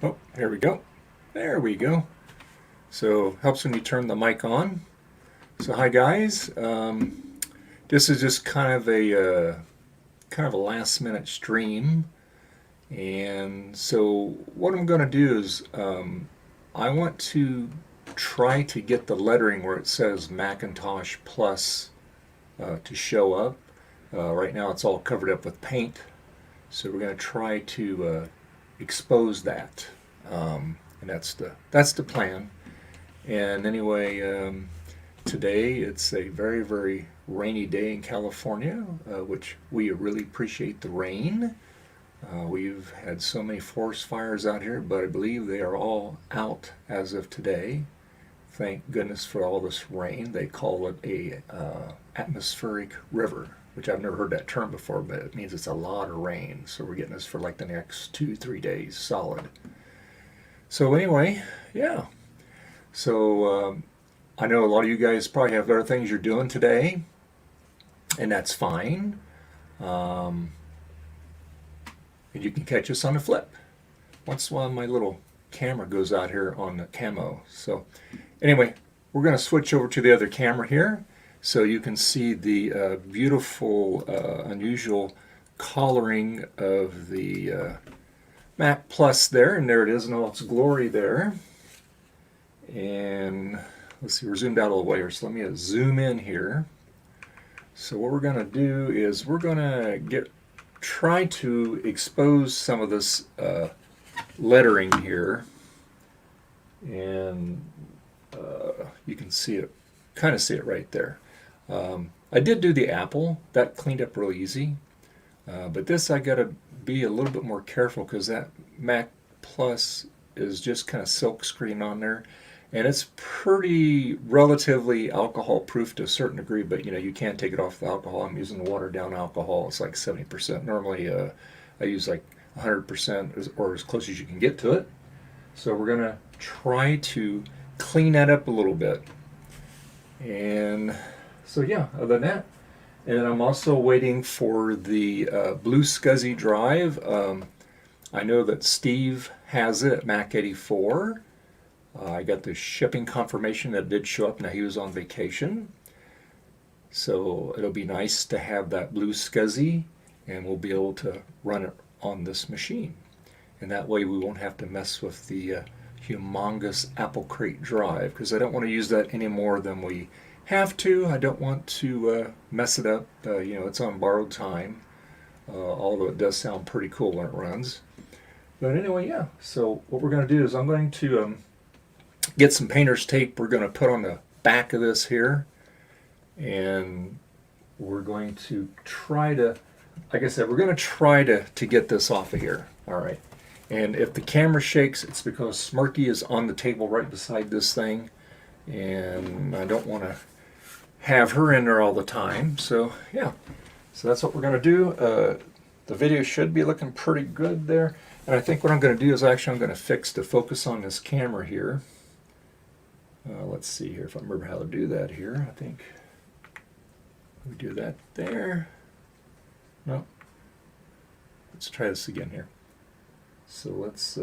Oh, here we go. There we go. So helps when you turn the mic on. So hi guys. This is just kind of a last minute stream, and so what I'm going to do is I want to try to get the lettering where it says Macintosh Plus to show up. Right now it's all covered up with paint, so we're going to try to expose that, and that's the plan. And anyway, today it's a very rainy day in California, which we really appreciate the rain. We've had so many forest fires out here, but I believe they are all out as of today. Thank goodness for all this rain. They call it a atmospheric river, which I've never heard that term before, but it means it's a lot of rain. So we're getting this for like the next 2-3 days solid. So anyway, yeah. So I know a lot of you guys probably have other things you're doing today, and that's fine. And you can catch us on the flip. Once in a while, my little camera goes out here on the camo. So anyway, we're going to switch over to the other camera here so you can see the beautiful, unusual coloring of the Mac Plus there. And there it is in all its glory there. And let's see, we're zoomed out all the way here. So let me zoom in here. So what we're going to do is we're going to try to expose some of this lettering here, and you can see it, kind of see it right there. I did do the Apple, that cleaned up real easy, but this I got to be a little bit more careful because that Mac Plus is just kind of silk screen on there, and it's pretty relatively alcohol proof to a certain degree, but you can't take it off the alcohol. I'm using the watered down alcohol. It's like 70%. Normally I use like 100% or as close as you can get to it. So we're going to try to clean that up a little bit. And so yeah, other than that, and I'm also waiting for the blue SCSI drive. I know that Steve has it at Mac 84. I got the shipping confirmation that it did show up. Now he was on vacation, so it'll be nice to have that blue SCSI, and we'll be able to run it on this machine. And that way we won't have to mess with the humongous Apple Crate drive, because I don't want to use that any more than we have to. I don't want to mess it up. It's on borrowed time, although it does sound pretty cool when it runs. But anyway, yeah, so what we're going to do is I'm going to get some painter's tape we're going to put on the back of this here, and we're going to try to, like I said, we're going to try to get this off of here. All right, and if the camera shakes, it's because Smirky is on the table right beside this thing, and I don't want to have her in there all the time. So yeah, so that's what we're going to do. The video should be looking pretty good there, and I think what I'm going to do is actually I'm going to fix the focus on this camera here. Let's see here if I remember how to do that here. I think we do that there. No. Let's try this again here. So let's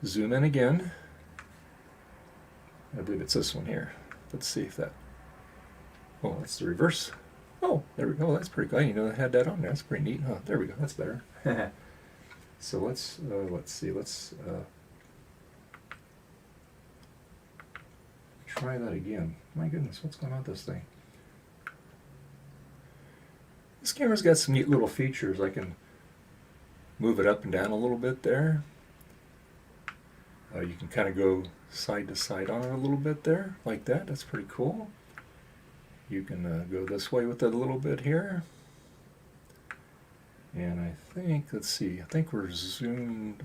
zoom in again. I believe it's this one here. Let's see if that... Oh, that's the reverse. Oh, there we go. That's pretty good. I had that on there. That's pretty neat. Huh? There we go. That's better. So let's see. Let's... try that again. My goodness, what's going on with this thing? This camera's got some neat little features. I can move it up and down a little bit there. You can kind of go side to side on it a little bit there, like that. That's pretty cool. You can go this way with it a little bit here. And I think, let's see, I think we're zoomed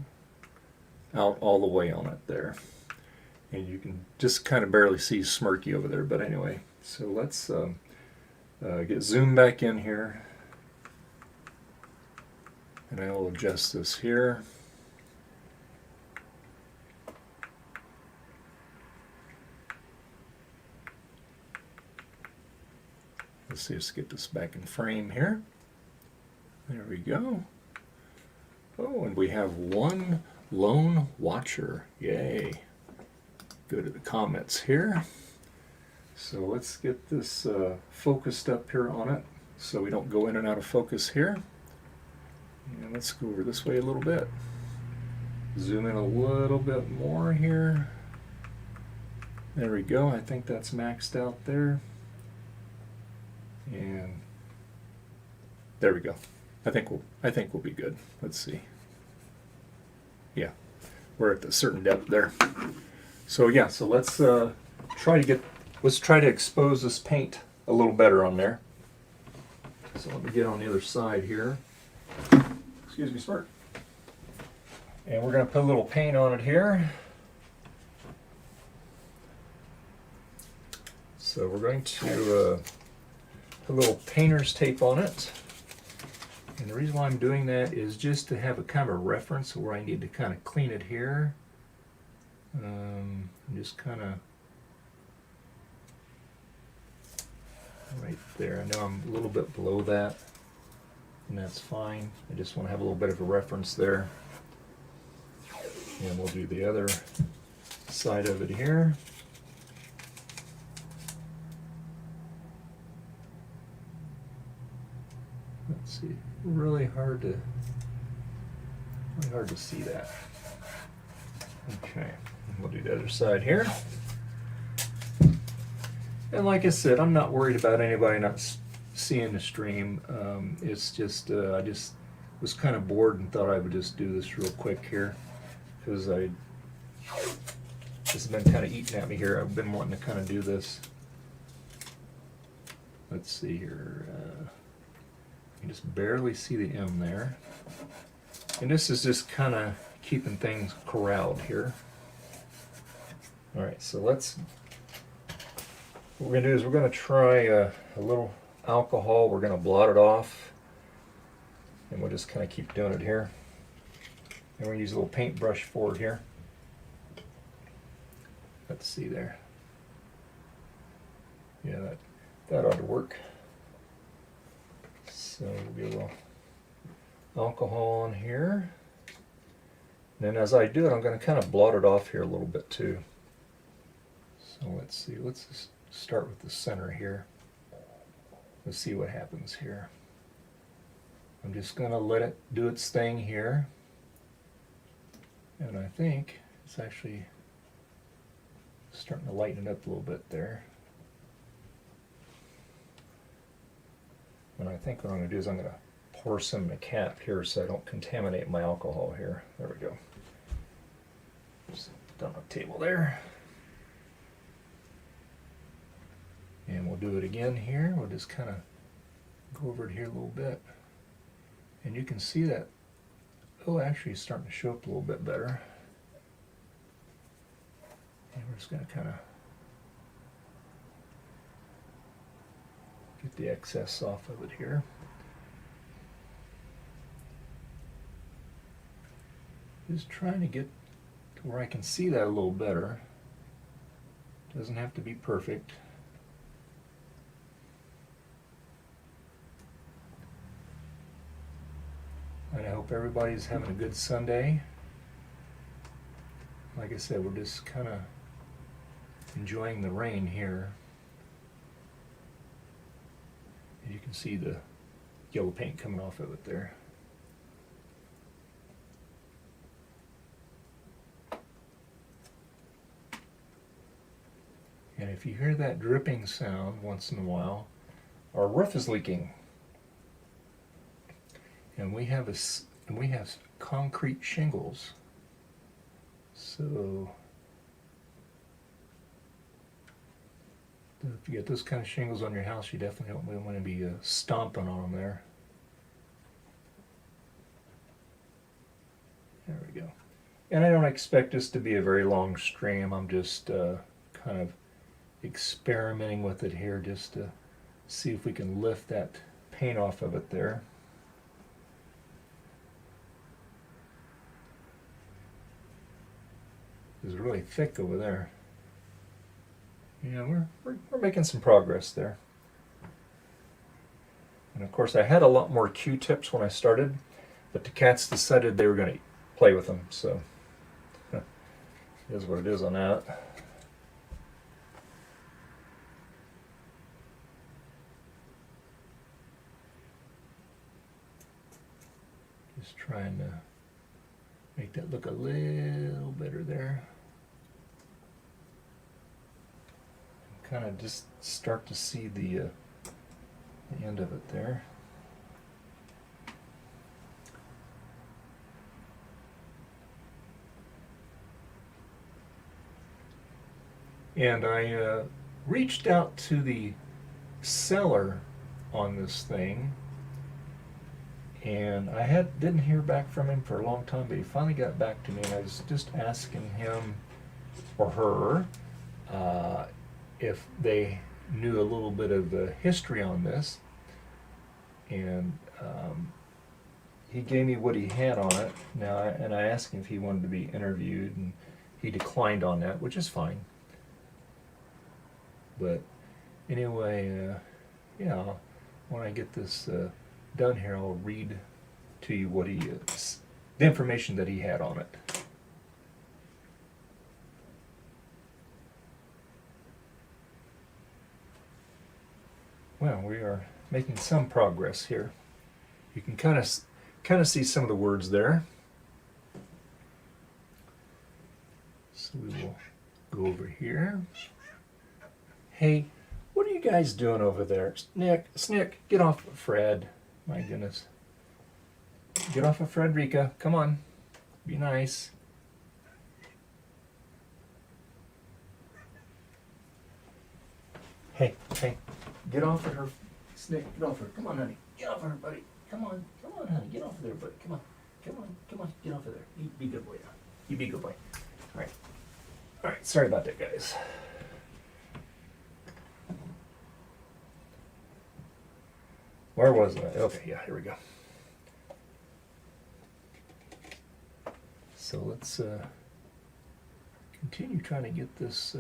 out all the way on it there. And you can just kind of barely see Smirky over there, but anyway, so let's get zoomed back in here, and I will adjust this here. Let's see, let's get this back in frame here. There we go. Oh, and we have one Lone Watcher, yay. Go to the comments here. So let's get this focused up here on it so we don't go in and out of focus here. And let's go over this way a little bit. Zoom in a little bit more here. There we go. I think that's maxed out there. And there we go. I think we'll be good. Let's see. Yeah, we're at a certain depth there. So yeah, so let's try to expose this paint a little better on there. So let me get on the other side here. Excuse me, Smart. And we're going to put a little paint on it here. So we're going to put a little painter's tape on it. And the reason why I'm doing that is just to have a kind of a reference where I need to kind of clean it here. Just kind of right there. I know I'm a little bit below that, and that's fine. I just want to have a little bit of a reference there. And we'll do the other side of it here. Let's see. Really hard to see that. Okay, we'll do the other side here. And like I said, I'm not worried about anybody not seeing the stream. It's just I just was kind of bored and thought I would just do this real quick here, because this has been kind of eating at me here. I've been wanting to kind of do this. Let's see here. You can just barely see the M there. And this is just kind of keeping things corralled here. All right, so what we're going to do is we're going to try a little alcohol. We're going to blot it off. And we'll just kind of keep doing it here. And we're going to use a little paintbrush forward here. Let's see there. Yeah, that ought to work. So we'll get a little alcohol on here. And then as I do it, I'm going to kind of blot it off here a little bit too. So let's see. Let's just start with the center here. Let's see what happens here. I'm just going to let it do its thing here. And I think it's actually starting to lighten it up a little bit there. And I think what I'm going to do is I'm going to pour some in a cap here so I don't contaminate my alcohol here. There we go. Just down the table there. And we'll do it again here. We'll just kind of go over it here a little bit. And you can see that, oh, actually it's starting to show up a little bit better. And we're just going to kind of get the excess off of it here. Just trying to get to where I can see that a little better. Doesn't have to be perfect. And I hope everybody's having a good Sunday. Like I said, we're just kind of enjoying the rain here. And you can see the yellow paint coming off of it there. And if you hear that dripping sound once in a while, our roof is leaking. And we have concrete shingles. So if you get those kind of shingles on your house, you definitely don't want to be stomping on them there. There we go. And I don't expect this to be a very long stream. I'm just kind of experimenting with it here just to see if we can lift that paint off of it there. It's really thick over there. Yeah, we're making some progress there. And of course I had a lot more Q-tips when I started, but the cats decided they were going to play with them, so Is what it is on that. Just trying to make that look a little better there. Kind of just start to see the end of it there. And I reached out to the seller on this thing, and I didn't hear back from him for a long time, but he finally got back to me, and I was just asking him or her if they knew a little bit of the history on this, and he gave me what he had on it. And I asked him if he wanted to be interviewed, and he declined on that, which is fine. But anyway, yeah, when I get this done here, I'll read to you what the information that he had on it. Well, we are making some progress here. You can kind of see some of the words there. So we will go over here. Hey, what are you guys doing over there? Snick, get off of Fred. My goodness. Get off of Frederica. Come on. Be nice. Hey, get off of her. Snick, get off her. Come on, honey. Get off of her, buddy. Come on, honey. Get off of there, buddy. Come on. Get off of there. You be a good boy now. You be a good boy. All right. Sorry about that, guys. Where was I? Okay, yeah, here we go. So let's continue trying to get this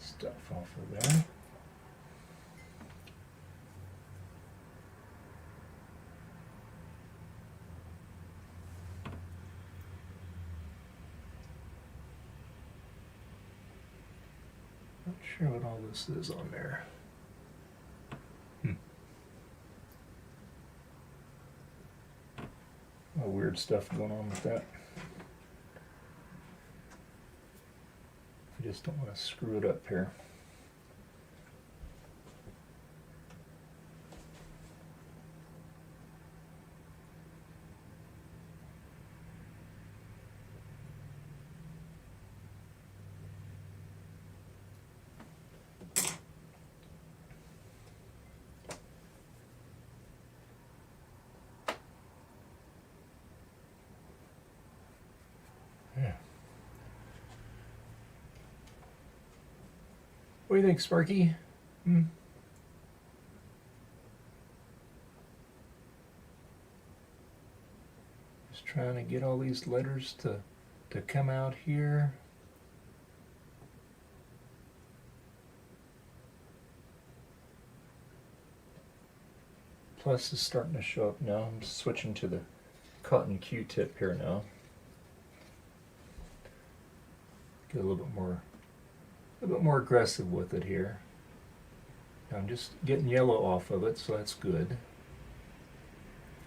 stuff off of there. Not sure what all this is on there. Oh, weird stuff going on with that. I just don't want to screw it up here. What do you think, Sparky? Just trying to get all these letters to come out here. Plus is starting to show up now. I'm switching to the cotton Q-tip here now. Get a little bit more aggressive with it here. I'm just getting yellow off of it, so that's good.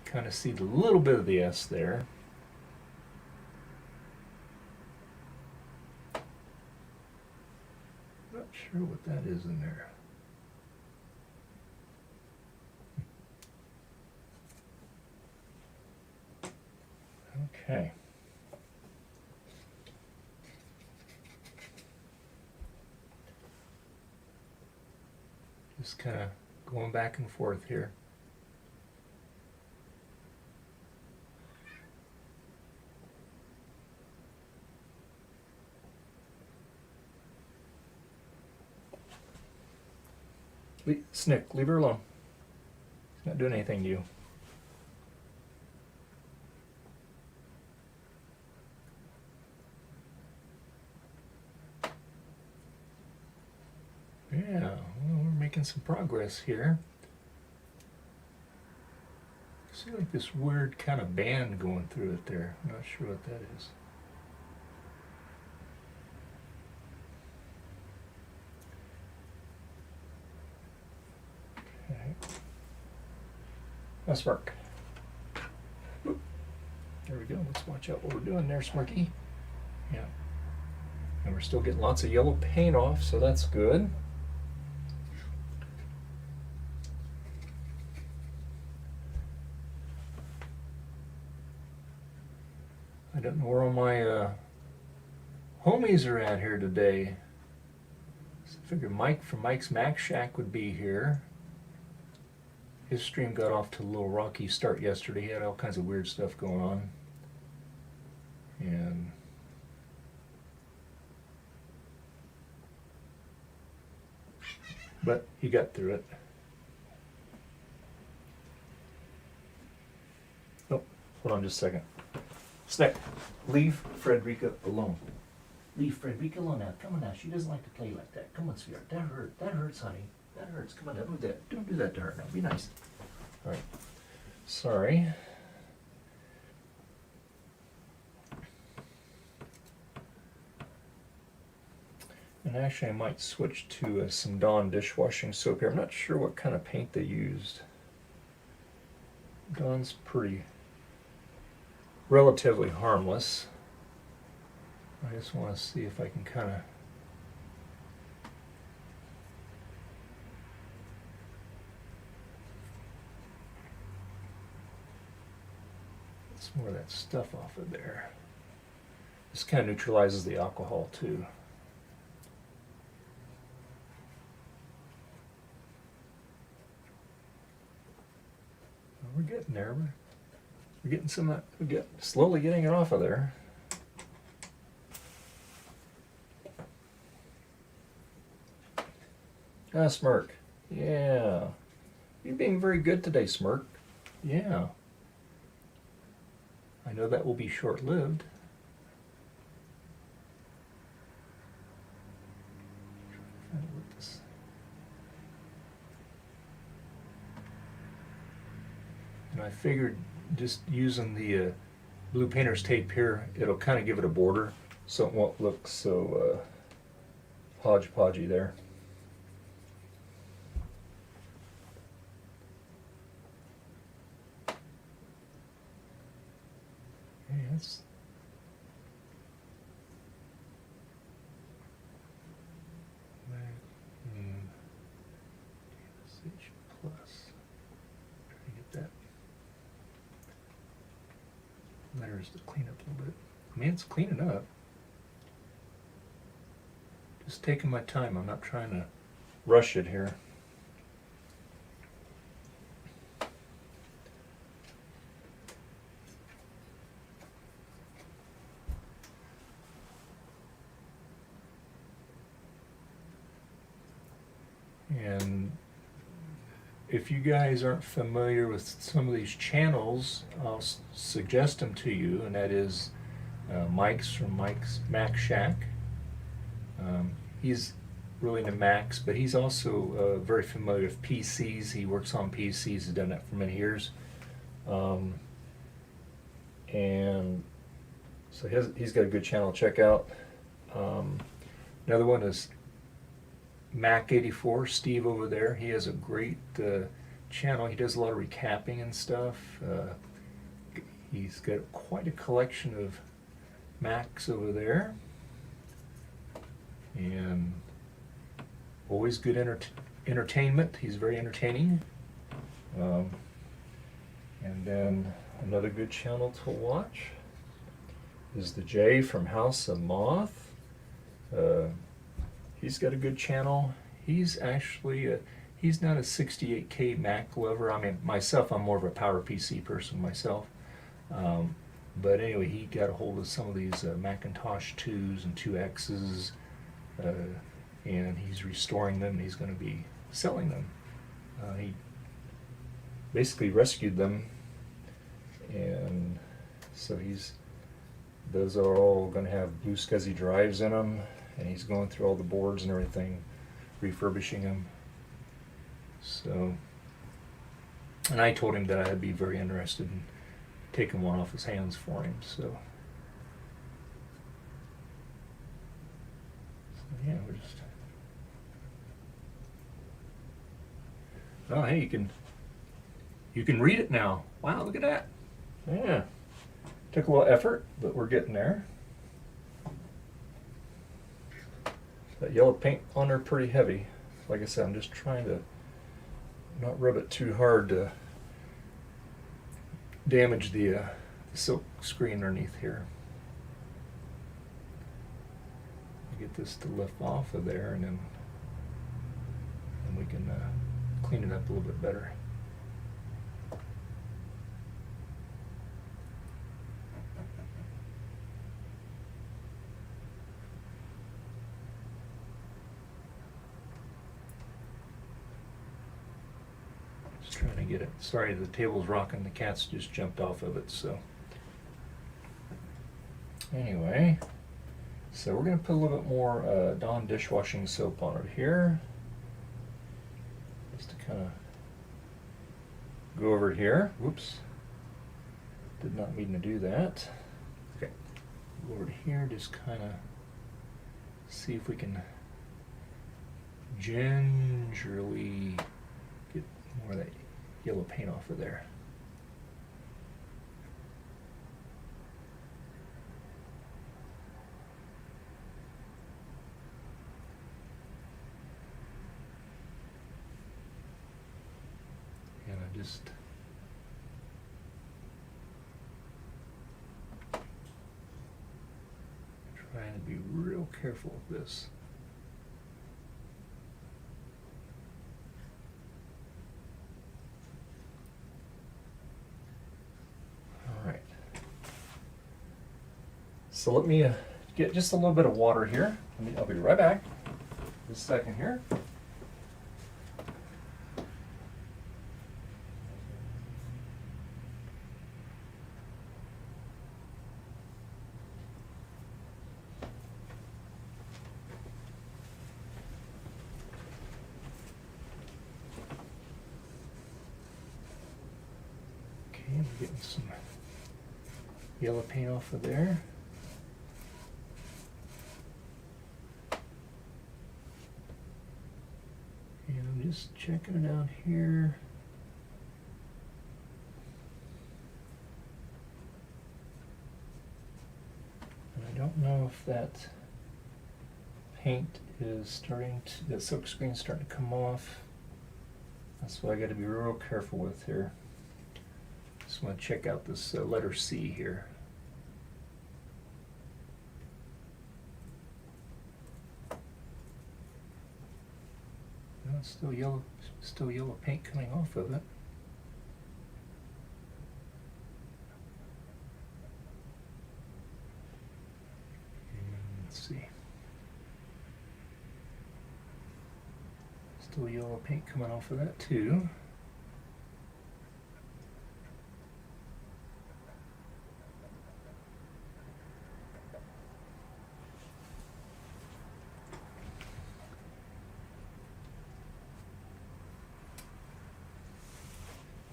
Kind of see a little bit of the S there. Not sure what that is in there. Okay. Just kind of going back and forth here. Snick, leave her alone. She's not doing anything to you. Yeah, well, we're making some progress here. See like this weird kind of band going through it there. I'm not sure what that is. Okay. Now smirk. Oop. There we go. Let's watch out what we're doing there, Smirky. Yeah. And we're still getting lots of yellow paint off, so that's good. I don't know where all my homies are at here today. So I figured Mike from Mike's Mac Shack would be here. His stream got off to a little rocky start yesterday. He had all kinds of weird stuff going on. And but he got through it. Oh, hold on just a second. Snack, leave Frederica alone. Leave Frederica alone now. Come on now. She doesn't like to play like that. Come on, sweetheart. That hurt. That hurts, honey. That hurts. Come on, don't do that. Don't do that to her now. Be nice. All right. Sorry. And actually, I might switch to some Dawn dishwashing soap here. I'm not sure what kind of paint they used. Dawn's pretty relatively harmless. I just want to see if I can kind of get some more of that stuff off of there. This kind of neutralizes the alcohol too. We're getting there. We're getting some. We're slowly getting it off of there. Ah, Smirk. Yeah. You're being very good today, Smirk. Yeah. I know that will be short-lived. And I figured just using the blue painter's tape here, it'll kind of give it a border so it won't look so hodgepodgey there. Okay, that's plus. Try to get that letters to clean up a little bit. I mean, it's cleaning up. Just taking my time. I'm not trying to rush it here. And if you guys aren't familiar with some of these channels, I'll suggest them to you, and that is Mike's from Mike's Mac Shack. He's really into Macs, but he's also very familiar with PCs. He works on PCs, he's done that for many years. And so he's got a good channel to check out. Another one is Mac 84, Steve over there. He has a great channel. He does a lot of recapping and stuff. He's got quite a collection of Macs over there. And always good entertainment. He's very entertaining. And then another good channel to watch is the Jay from House of Moth. He's got a good channel. He's actually he's not a 68K Mac lover. I mean, myself, I'm more of a PowerPC person myself. But anyway, he got a hold of some of these Macintosh 2s and 2Xs, and he's restoring them. And he's going to be selling them. He basically rescued them, and so those are all going to have blue SCSI drives in them. And he's going through all the boards and everything, refurbishing them. So And I told him that I'd be very interested in taking one off his hands for him. So yeah, we're just. Oh, hey, you can read it now. Wow, look at that. Yeah, took a little effort, but we're getting there. That yellow paint on there pretty heavy. Like I said, I'm just trying to not rub it too hard to damage the silk screen underneath here. Get this to lift off of there, and then we can clean it up a little bit better. Just trying to get it. Sorry, the table's rocking. The cat's just jumped off of it. So anyway. So we're going to put a little bit more Dawn dishwashing soap on it here. Just to kind of go over here. Whoops. Did not mean to do that. Okay. Go over here, just kind of see if we can gingerly get more of that yellow paint off of there. Just trying to be real careful with this. All right. So let me get just a little bit of water here. I'll be right back. Just a second here. I'm getting some yellow paint off of there. And I'm just checking it out here. And I don't know if that paint is starting to, the silk screen's starting to come off. That's what I got to be real careful with here. Just want to check out this letter C here. No, it's still yellow paint coming off of it. Let's see. Still yellow paint coming off of that too.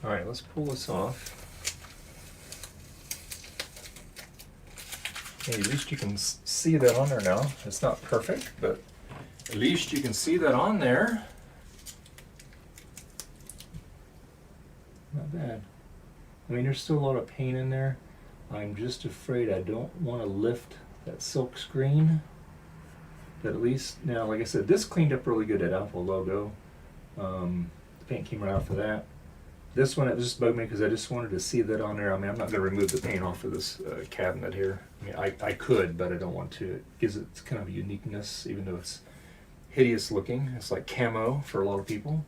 All right, let's pull this off. Hey, at least you can see that on there now. It's not perfect, but at least you can see that on there. Not bad. I mean, there's still a lot of paint in there. I'm just afraid I don't want to lift that silk screen. But at least, now, like I said, this cleaned up really good, that Apple logo. The paint came right off of that. This one, it just bugged me because I just wanted to see that on there. I mean, I'm not going to remove the paint off of this cabinet here. I mean, I could, but I don't want to. It gives it kind of a uniqueness, even though it's hideous looking. It's like camo for a lot of people.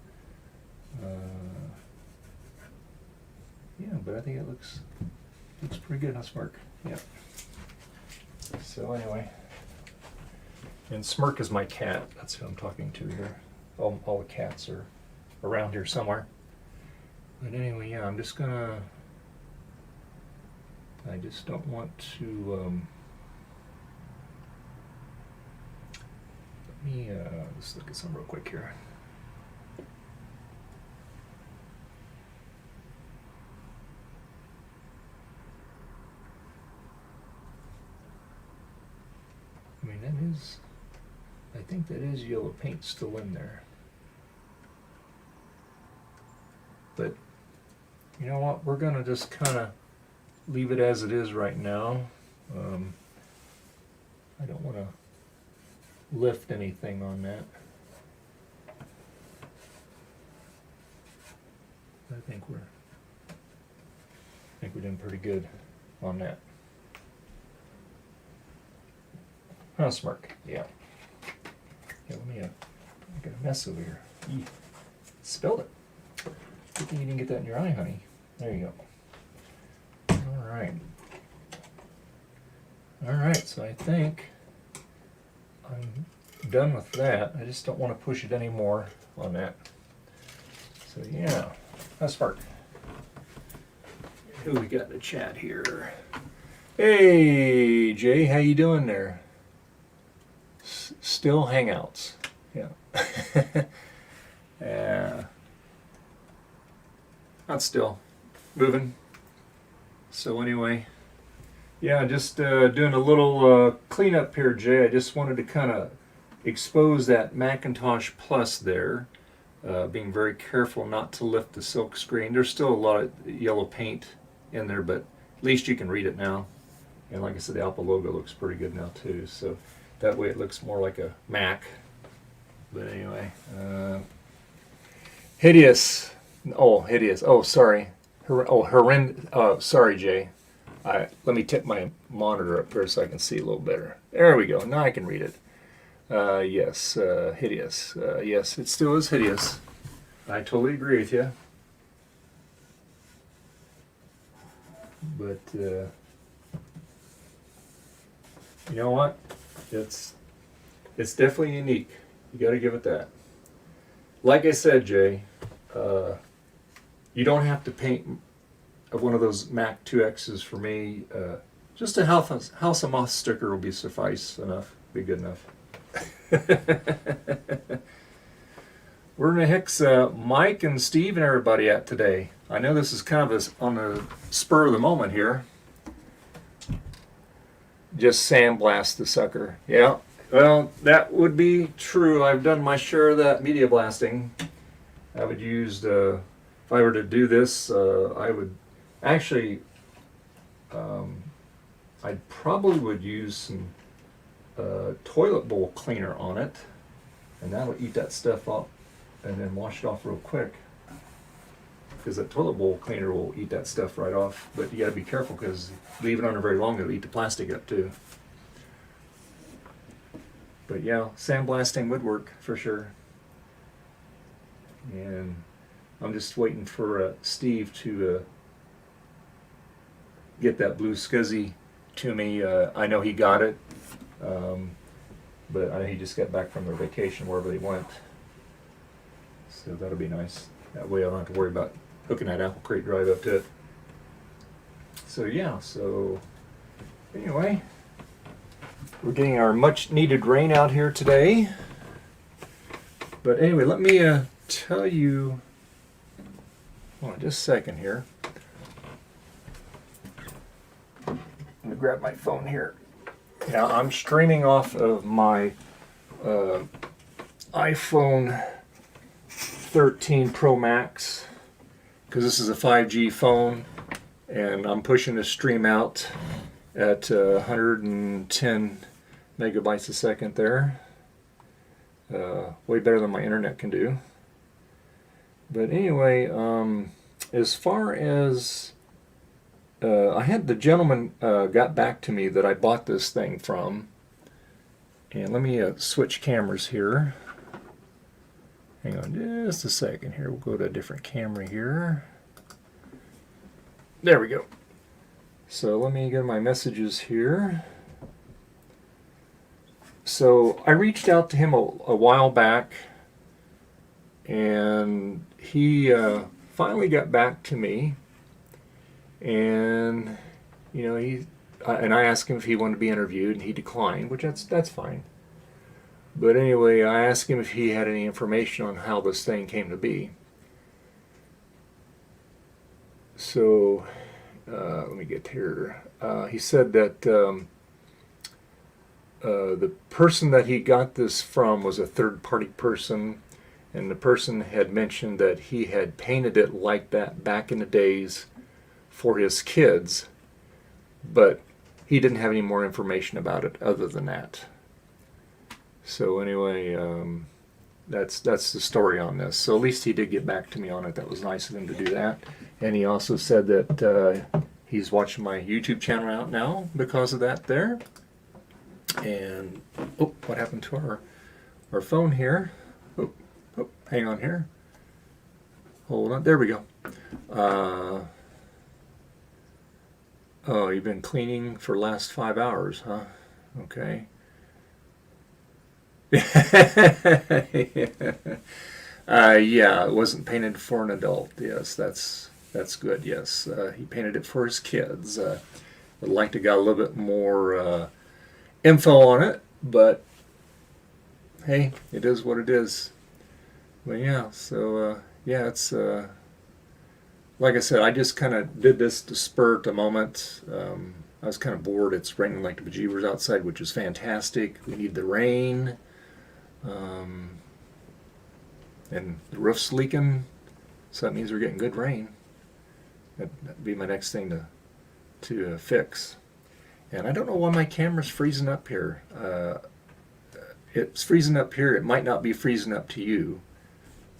Yeah, but I think it looks pretty good on Smirk. Yeah. So anyway, and Smirk is my cat. That's who I'm talking to here. All the cats are around here somewhere. But anyway, yeah, I'm just gonna. I just don't want to. Let me let's look at some real quick here. is, I think that is yellow paint still in there. But you know what, we're going to just kind of leave it as it is right now. I don't want to lift anything on that. I think we're doing pretty good on that. Huh, Smirk? Yeah. Yeah, let me, I got a mess over here. Eek. Spilled it. Good thing you didn't get that in your eye, honey. There you go. All right. All right, so I think I'm done with that. I just don't want to push it anymore on that. So yeah, that's Spark. Who we got in the chat here? Hey, Jay, how you doing there? Still Hangouts. Yeah. Yeah. Not still. Moving. So anyway, yeah, just doing a little cleanup here, Jay. I just wanted to kind of expose that Macintosh Plus there. Being very careful not to lift the silk screen. There's still a lot of yellow paint in there, but at least you can read it now. And like I said, the Apple logo looks pretty good now too. So that way it looks more like a Mac. But anyway, hideous. Oh, hideous. Oh, sorry. Sorry, Jay. Let me tip my monitor up here so I can see a little better. There we go. Now I can read it. Yes, hideous. Yes, it still is hideous. I totally agree with you. But you know what? It's definitely unique. You got to give it that. Like I said, Jay, you don't have to paint one of those Mac 2Xs for me. Just a House of Moth sticker will be suffice enough. Be good enough. Where in the heck's Mike and Steve and everybody at today? I know this is kind of on the spur of the moment here. Just sandblast the sucker. Yeah, well, that would be true. I've done my share of that media blasting. I would use, if I were to do this, I would actually, I probably would use some toilet bowl cleaner on it, and that'll eat that stuff up and then wash it off real quick, because that toilet bowl cleaner will eat that stuff right off. But you got to be careful, because leave it on there very long, it'll eat the plastic up too. But yeah, sandblasting would work for sure. And I'm just waiting for Steve to get that blue scuzzy to me. I know he got it, but I know he just got back from their vacation wherever they went. So that'll be nice. That way I don't have to worry about hooking that Apple Crate drive up to it. So yeah, so anyway, we're getting our much needed rain out here today. But anyway, let me tell you, hold on just a second here. Let me grab my phone here. Now I'm streaming off of my iPhone 13 Pro Max, because this is a 5G phone, and I'm pushing the stream out at 110 megabytes a second there. Way better than my internet can do. But anyway, as far as I had the gentleman got back to me that I bought this thing from, and let me switch cameras here. Hang on just a second here. We'll go to a different camera here. There we go. So let me get my messages here. So I reached out to him a while back, and he finally got back to me. And you know, I asked him if he wanted to be interviewed, and he declined, which that's fine. But anyway, I asked him if he had any information on how this thing came to be. So let me get here. He said that the person that he got this from was a third-party person, and the person had mentioned that he had painted it like that back in the days for his kids, but he didn't have any more information about it other than that. So anyway, that's the story on this. So at least he did get back to me on it. That was nice of him to do that. And he also said that he's watching my YouTube channel out now because of that there. And oh, what happened to our phone here? Oh, hang on here. Hold on. There we go. Oh, you've been cleaning for the last 5 hours, huh? Okay. Yeah, it wasn't painted for an adult. Yes, that's good. Yes, he painted it for his kids. I'd like to got a little bit more info on it, but hey, it is what it is. But yeah, so yeah, it's like I said, I just kind of did this to spur at the moment. I was kind of bored. It's raining like the bejeebers outside, which is fantastic. We need the rain. And the roof's leaking, so that means we're getting good rain. That'd be my next thing to fix. And I don't know why my camera's freezing up here. It's freezing up here. It might not be freezing up to you,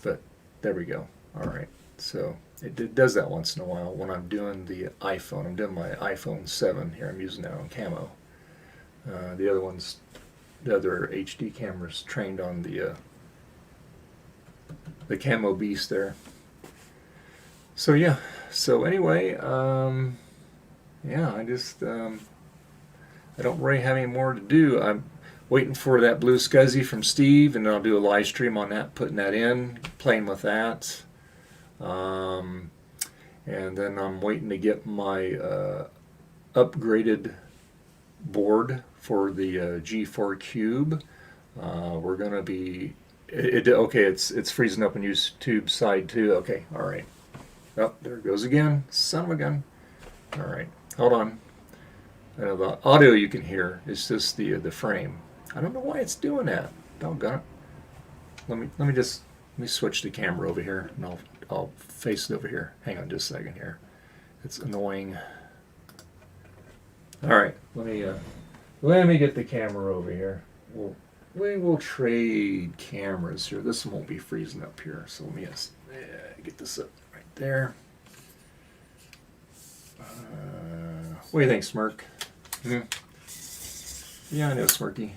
but there we go. All right. So it does that once in a while when I'm doing the iPhone. I'm doing my iPhone 7 here. I'm using that on camo. The other HD camera's trained on the camo beast there. So yeah. So anyway, yeah, I just I don't really have any more to do. I'm waiting for that blue SCSI from Steve, and then I'll do a live stream on that, putting that in, playing with that. And then I'm waiting to get my upgraded board for the G4 Cube. We're gonna be okay. It's freezing up on YouTube side too. Okay, all right. Oh, there it goes again. Son of a gun. All right, hold on. I know the audio you can hear is just the frame. I don't know why it's doing that. Doggone it. Let me switch the camera over here, and I'll face it over here. Hang on just a second here. It's annoying. All right, let me get the camera over here. We will trade cameras here. This one won't be freezing up here, so let me just get this up right there. What do you think, Smirk? Yeah, I know, Smirky.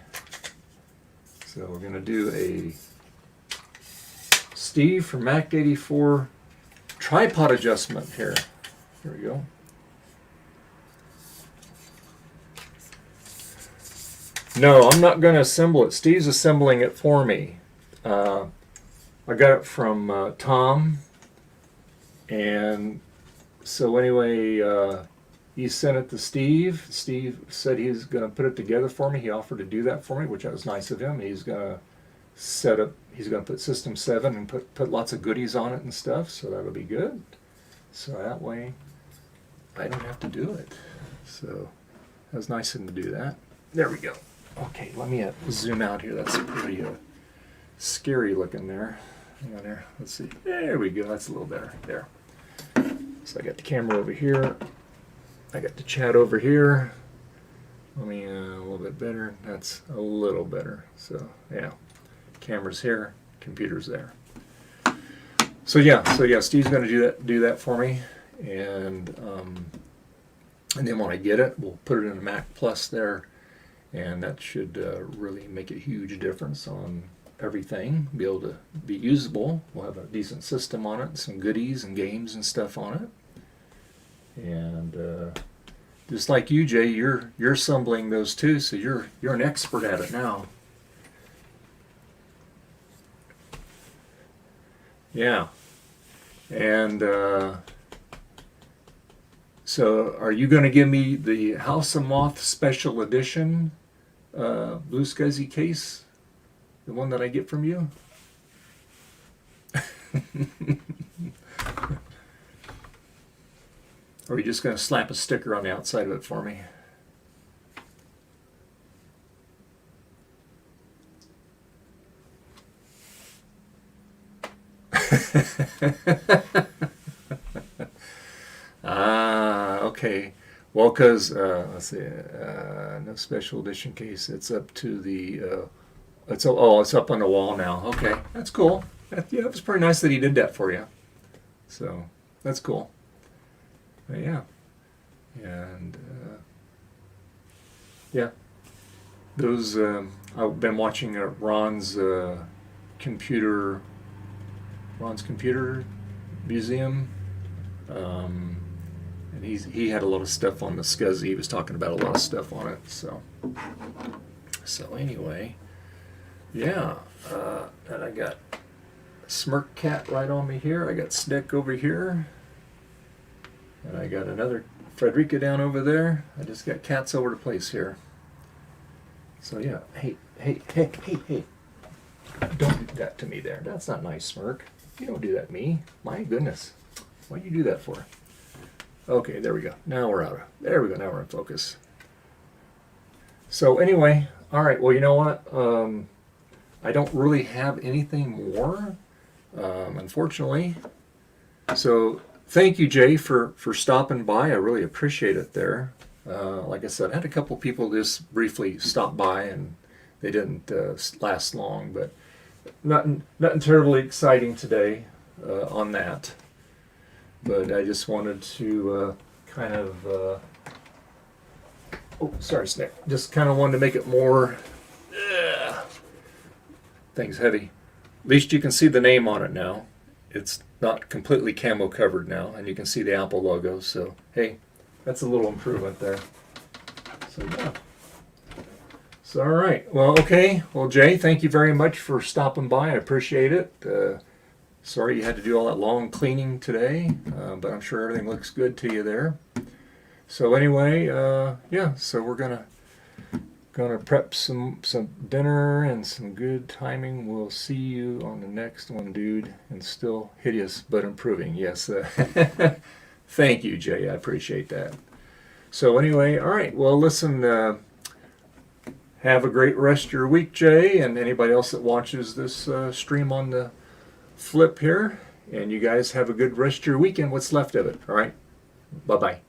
So we're gonna do a Steve from Mac 84 tripod adjustment here. Here we go. No, I'm not going to assemble it. Steve's assembling it for me. I got it from Tom, and so anyway, he sent it to Steve. Steve said he's going to put it together for me. He offered to do that for me, which was nice of him. He's going to set up. He's going to put System 7 and put lots of goodies on it and stuff. So that'll be good. So that way, I don't have to do it. So that was nice of him to do that. There we go. Okay, let me zoom out here. That's pretty scary looking there. Hang on there. Let's see. There we go. That's a little better. There. So I got the camera over here. I got the chat over here. Let me a little bit better. That's a little better. So yeah, camera's here, computer's there. So yeah, Steve's going to do that for me, and then when I get it, we'll put it in a Mac Plus there. And that should really make a huge difference on everything. Be able to be usable. We'll have a decent system on it, some goodies and games and stuff on it. And just like you, Jay, you're assembling those too, so you're an expert at it now. Yeah. And so are you going to give me the House of Moth Special Edition Blue SCSI case? The one that I get from you? Or are you just going to slap a sticker on the outside of it for me? Ah, okay. Well, because let's see, no special edition case. It's up to the. It's up on the wall now. Okay, that's cool. Yeah, it was pretty nice that he did that for you. So that's cool. But yeah, and yeah, those. I've been watching computer, Ron's computer museum. Um, and he had a lot of stuff on the SCSI. He was talking about a lot of stuff on it. So anyway, yeah. And I got Smirk Cat right on me here. I got Snick over here, and I got another Frederica down over there. I just got cats over the place here. So yeah, hey, don't do that to me there. That's not nice, Smirk. You don't do that to me. My goodness. Why'd you do that for? Okay, there we go. Now we're out. There we go. Now we're in focus. So anyway, all right. Well, you know what? I don't really have anything more, unfortunately. So thank you, Jay, for stopping by. I really appreciate it there. Like I said, I had a couple people just briefly stop by, and they didn't last long, but nothing terribly exciting today on that. But I just wanted to kind of, oh, sorry, Snick. Just kind of wanted to make it more, thing's heavy. At least you can see the name on it now. It's not completely camo covered now, and you can see the Apple logo. So, hey, that's a little improvement there. So, yeah. So, all right. Well, okay. Well, Jay, thank you very much for stopping by. I appreciate it. Sorry you had to do all that long cleaning today, but I'm sure everything looks good to you there. So anyway, yeah, so we're gonna prep some dinner and some good timing. We'll see you on the next one, dude. And still hideous, but improving. Yes. Thank you, Jay. I appreciate that. So anyway, all right. Well, listen. Have a great rest of your week, Jay, and anybody else that watches this stream on the flip here. And you guys have a good rest of your weekend, what's left of it. All right. Bye-bye.